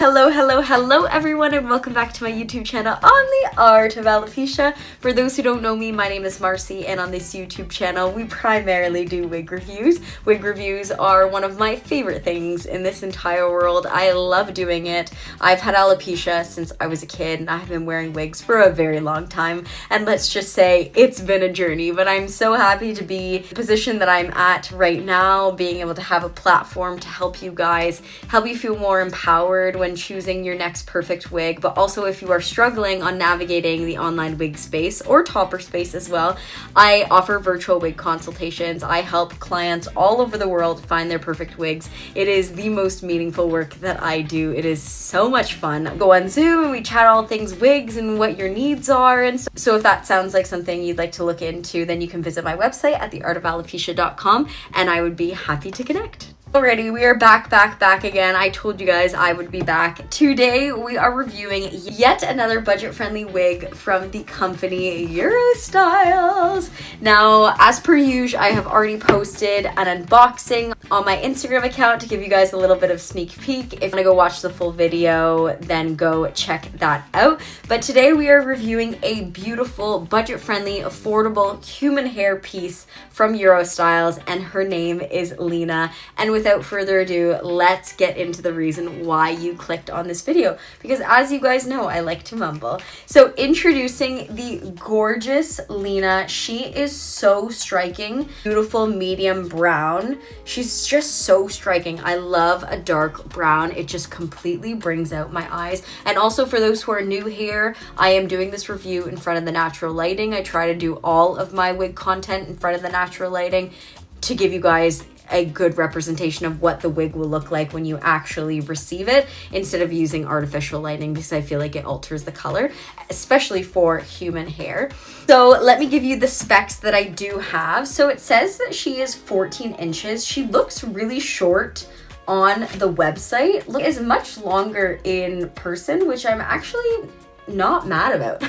Hello everyone, and welcome back to my YouTube channel on the Art of Alopecia. For those who don't know me, my name is Marcy, and on this YouTube channel we primarily do wig reviews. Wig reviews are one of my favorite things in this entire world. I love doing it. I've had alopecia since I was a kid, and I've been wearing wigs for a very long time, and let's just say it's been a journey, but I'm so happy to be in the position that I'm at right now, being able to have a platform to help you guys, help you feel more empowered when choosing your next perfect wig. But also, if you are struggling on navigating the online wig space or topper space as well, I offer virtual wig consultations. I help clients all over the world find their perfect wigs. It is the most meaningful work that I do. It is so much fun. Go on Zoom and we chat all things wigs and what your needs are. And so if that sounds like something you'd like to look into, then you can visit my website at theartofalopecia.com, and I would be happy to connect. Alrighty, we are back again. I told you guys I would be back. Today we are reviewing yet another budget-friendly wig from the company Eurostyles. Now, as per usual, I have already posted an unboxing on my Instagram account to give you guys a little bit of sneak peek. If you want to go watch the full video, then go check that out. But today we are reviewing a beautiful, budget-friendly, affordable human hair piece from Eurostyles, and her name is LENA. And without further ado, let's get into the reason why you clicked on this video, because as you guys know, I like to mumble. So introducing the gorgeous LENA. She is so striking. Beautiful medium brown. She's just so striking. I love a dark brown. It just completely brings out my eyes. And also, for those who are new here, I am doing this review in front of the natural lighting. I try to do all of my wig content in front of the natural lighting to give you guys a good representation of what the wig will look like when you actually receive it, instead of using artificial lighting, because I feel like it alters the color, especially for human hair. So let me give you the specs that I do have. So it says that she is 14 inches. She looks really short on the website. Look, is much longer in person, which I'm actually not mad about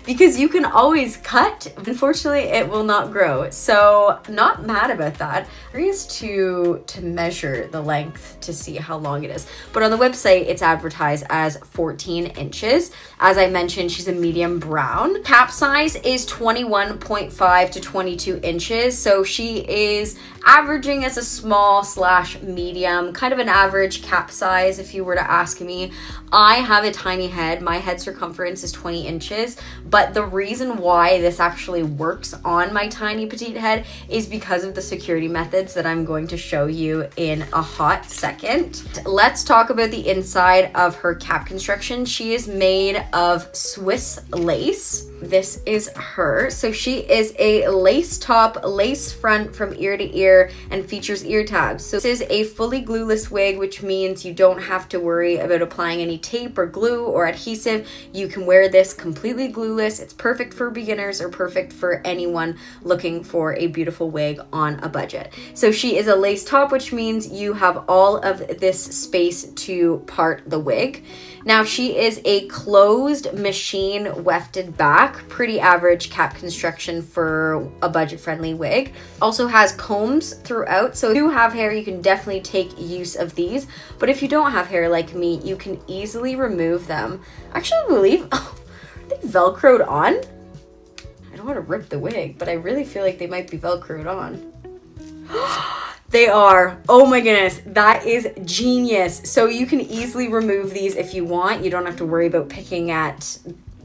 because you can always cut. Unfortunately, it will not grow, so not mad about that. Curious to measure the length to see how long it is, but on the website it's advertised as 14 inches. As I mentioned, she's a medium brown. Cap size is 21.5 to 22 inches, so she is averaging as a small / medium, kind of an average cap size if you were to ask me. I have a tiny head. My head circumference is 20 inches, but the reason why this actually works on my tiny petite head is because of the security methods that I'm going to show you in a hot second. Let's talk about the inside of her cap construction. She is made of Swiss lace. This is her. So she is a lace top, lace front from ear to ear, and features ear tabs. So this is a fully glueless wig, which means you don't have to worry about applying any tape or glue or adhesive. You can wear this completely glueless. It's perfect for beginners or perfect for anyone looking for a beautiful wig on a budget. So she is a lace top, which means you have all of this space to part the wig. Now, she is a closed machine wefted back, pretty average cap construction for a budget-friendly wig. Also has combs throughout, so if you have hair, you can definitely take use of these. But if you don't have hair like me, you can easily remove them. Actually, I believe, are they Velcroed on? I don't want to rip the wig, but I really feel like they might be Velcroed on. They are. Oh my goodness, that is genius. So you can easily remove these if you want. You don't have to worry about picking at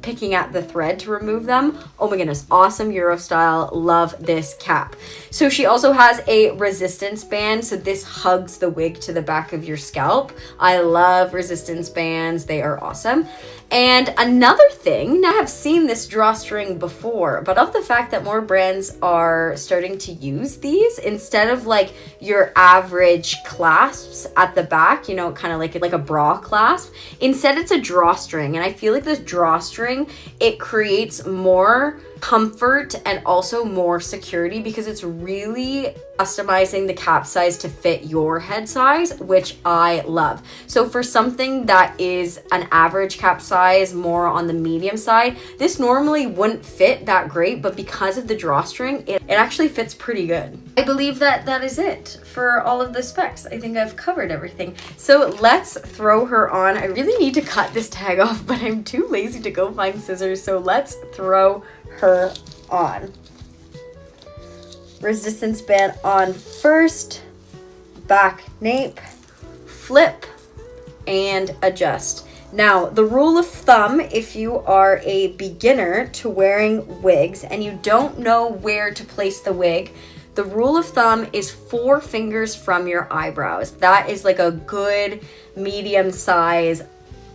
the thread to remove them. Oh my goodness, awesome Eurostyle. Love this cap. So she also has a resistance band, so this hugs the wig to the back of your scalp. I love resistance bands. They are awesome. And another thing, now I have seen this drawstring before, but of the fact that more brands are starting to use these instead of like your average clasps at the back, you know, kind of like a bra clasp, instead it's a drawstring. And I feel like this drawstring, it creates more comfort and also more security because it's really customizing the cap size to fit your head size, which I love. So for something that is an average cap size, more on the medium side, this normally wouldn't fit that great, but because of the drawstring, it actually fits pretty good. I believe that is it for all of the specs. I think I've covered everything. So let's throw her on. I really need to cut this tag off, but I'm too lazy to go find scissors, so let's throw her on. Resistance band on first, back nape, flip, and adjust. Now, the rule of thumb, if you are a beginner to wearing wigs and you don't know where to place the wig, the rule of thumb is 4 fingers from your eyebrows. That is like a good medium size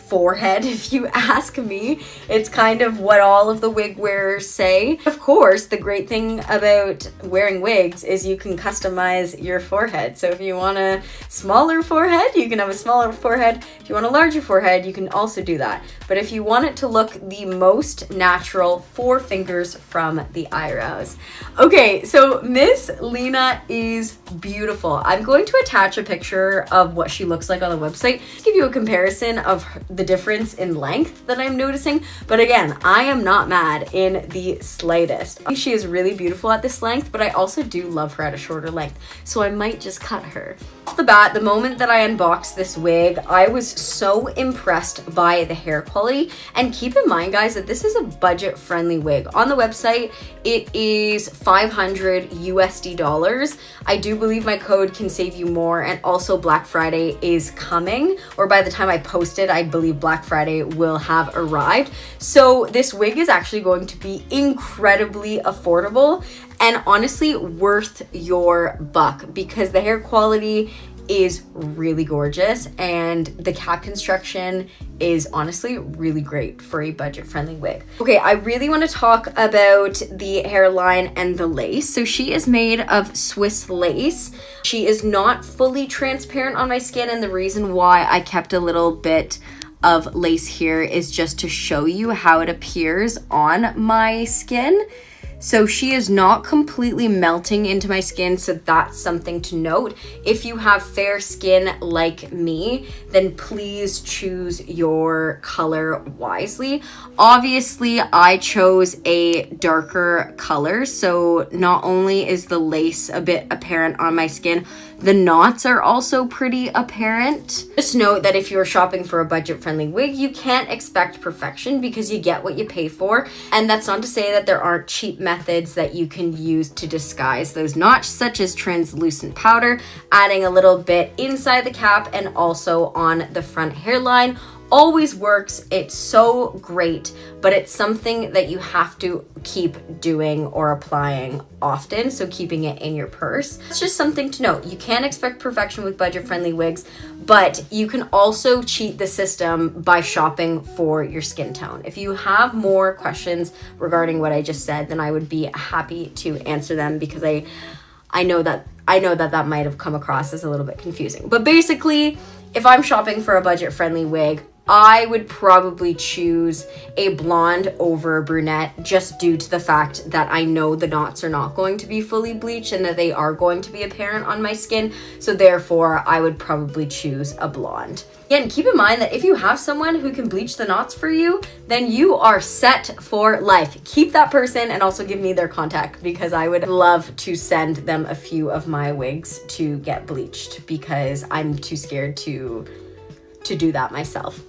forehead, if you ask me. It's kind of what all of the wig wearers say. Of course, the great thing about wearing wigs is you can customize your forehead. So if you want a smaller forehead, you can have a smaller forehead. If you want a larger forehead, you can also do that. But if you want it to look the most natural, 4 fingers from the eyebrows. Okay, so Miss Lena is beautiful. I'm going to attach a picture of what she looks like on the website to give you a comparison of the difference in length that I'm noticing. But again, I am not mad in the slightest. She is really beautiful at this length, but I also do love her at a shorter length, so I might just cut her. Off the bat, the moment that I unboxed this wig, I was so impressed by the hair quality. And keep in mind, guys, that this is a budget-friendly wig. On the website, it is $500 USD. I do believe my code can save you more, and also Black Friday is coming, or by the time I post it, I believe Black Friday will have arrived. So this wig is actually going to be incredibly affordable and honestly worth your buck, because the hair quality is really gorgeous and the cap construction is honestly really great for a budget-friendly wig. Okay, I really want to talk about the hairline and the lace. So she is made of Swiss lace. She is not fully transparent on my skin, and the reason why I kept a little bit of lace here is just to show you how it appears on my skin. So she is not completely melting into my skin, so that's something to note. If you have fair skin like me, then please choose your color wisely. Obviously, I chose a darker color, so not only is the lace a bit apparent on my skin, the knots are also pretty apparent. Just note that if you're shopping for a budget-friendly wig, you can't expect perfection because you get what you pay for. And that's not to say that there aren't cheap methods that you can use to disguise those knots, such as translucent powder, adding a little bit inside the cap and also on the front hairline. Always works. It's so great, but it's something that you have to keep doing or applying often, so keeping it in your purse. It's just something to note. You can't expect perfection with budget-friendly wigs, but you can also cheat the system by shopping for your skin tone. If you have more questions regarding what I just said, then I would be happy to answer them, because I know that might have come across as a little bit confusing. But basically, if I'm shopping for a budget-friendly wig, I would probably choose a blonde over a brunette, just due to the fact that I know the knots are not going to be fully bleached and that they are going to be apparent on my skin. So therefore, I would probably choose a blonde. Again, keep in mind that if you have someone who can bleach the knots for you, then you are set for life. Keep that person and also give me their contact, because I would love to send them a few of my wigs to get bleached, because I'm too scared to do that myself.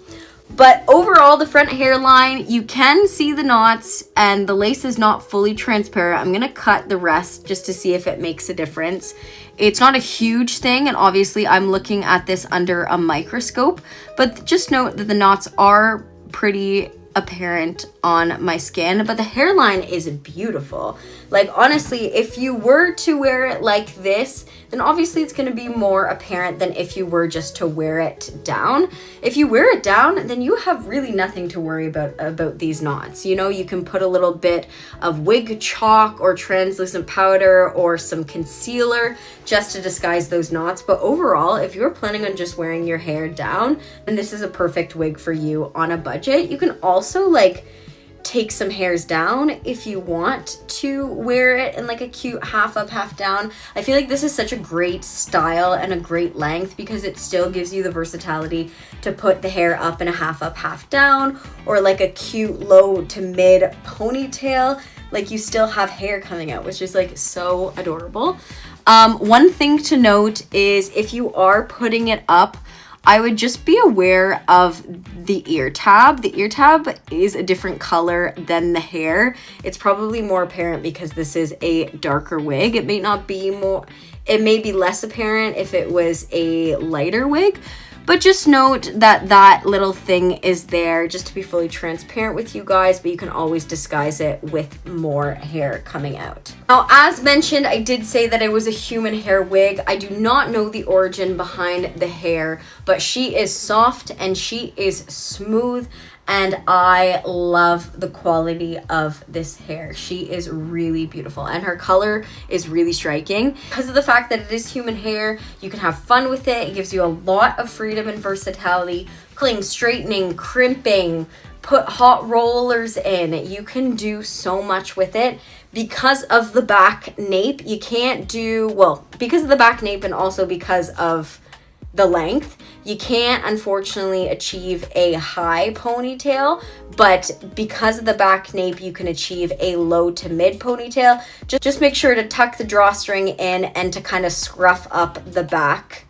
But overall, the front hairline, you can see the knots and the lace is not fully transparent. I'm gonna cut the rest just to see if it makes a difference. It's not a huge thing, and obviously I'm looking at this under a microscope, but just note that the knots are pretty apparent on my skin, but the hairline is beautiful. Like, honestly, if you were to wear it like this, then obviously it's going to be more apparent than if you were just to wear it down. If you wear it down, then you have really nothing to worry about these knots. You know, you can put a little bit of wig chalk or translucent powder or some concealer just to disguise those knots. But overall, if you're planning on just wearing your hair down, then this is a perfect wig for you on a budget. You can also, like, take some hairs down if you want to wear it in like a cute half up, half down. I feel like this is such a great style and a great length because it still gives you the versatility to put the hair up in a half up, half down, or like a cute low to mid ponytail. Like you still have hair coming out, which is like so adorable. One thing to note is if you are putting it up, I would just be aware of the ear tab. The ear tab is a different color than the hair. It's probably more apparent because this is a darker wig. It may not be more, it may be less apparent if it was a lighter wig, but just note that that little thing is there just to be fully transparent with you guys, but you can always disguise it with more hair coming out. Now, as mentioned, I did say that it was a human hair wig. I do not know the origin behind the hair, but she is soft and she is smooth, and I love the quality of this hair. She is really beautiful and her color is really striking. Because of the fact that it is human hair, you can have fun with it. It gives you a lot of freedom and versatility. Curling, straightening, crimping, put hot rollers in. You can do so much with it. Because of the back nape, you can't do, well, because of the back nape and also because of the length, you can't unfortunately achieve a high ponytail, but because of the back nape, you can achieve a low to mid ponytail. Just make sure to tuck the drawstring in and to kind of scruff up the back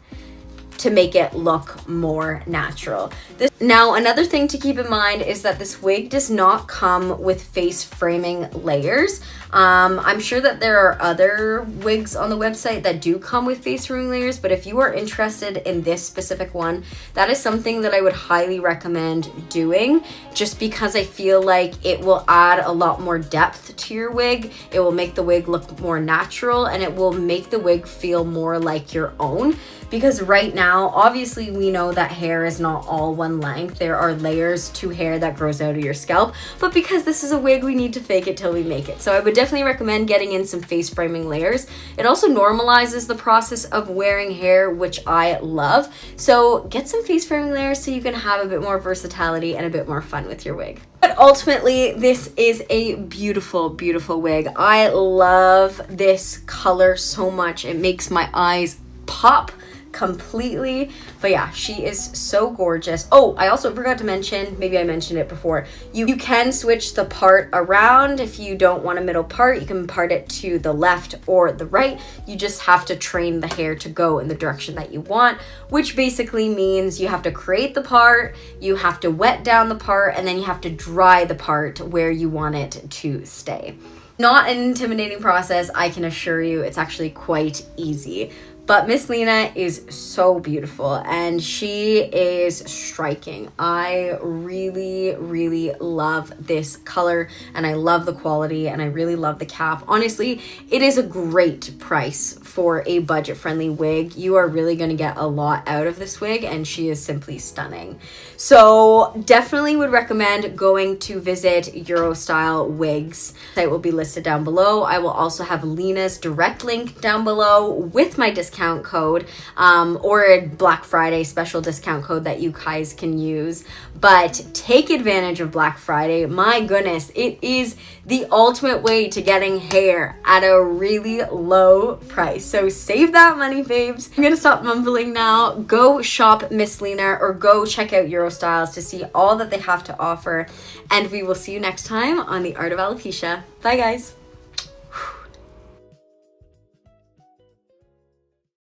to make it look more natural. Now, another thing to keep in mind is that this wig does not come with face framing layers. I'm sure that there are other wigs on the website that do come with face framing layers, but if you are interested in this specific one, that is something that I would highly recommend doing, just because I feel like it will add a lot more depth to your wig. It will make the wig look more natural and it will make the wig feel more like your own. Because right now, obviously we know that hair is not all one length. There are layers to hair that grows out of your scalp, but because this is a wig, we need to fake it till we make it. So I would definitely recommend getting in some face framing layers. It also normalizes the process of wearing hair, which I love. So get some face framing layers so you can have a bit more versatility and a bit more fun with your wig. But ultimately, this is a beautiful, beautiful wig. I love this color so much. It makes my eyes pop completely. But yeah, she is so gorgeous. Oh, I also forgot to mention, maybe I mentioned it before, you can switch the part around. If you don't want a middle part, you can part it to the left or the right. You just have to train the hair to go in the direction that you want, which basically means you have to create the part, you have to wet down the part, and then you have to dry the part where you want it to stay. Not an intimidating process, I can assure you. It's actually quite easy. But Miss Lena is so beautiful and she is striking. I really, really love this color and I love the quality and I really love the cap. Honestly, it is a great price for a budget-friendly wig. You are really going to get a lot out of this wig and she is simply stunning. So definitely would recommend going to visit Eurostylewigs. Site will be listed down below. I will also have Lena's direct link down below with my discount code or a Black Friday special discount code that you guys can use. But take advantage of Black Friday. My goodness, it is the ultimate way to getting hair at a really low price. So save that money, babes. I'm gonna stop mumbling now. Go shop Miss Lena or go check out Eurostyles to see all that they have to offer. And we will see you next time on The Art of Alopecia. Bye, guys.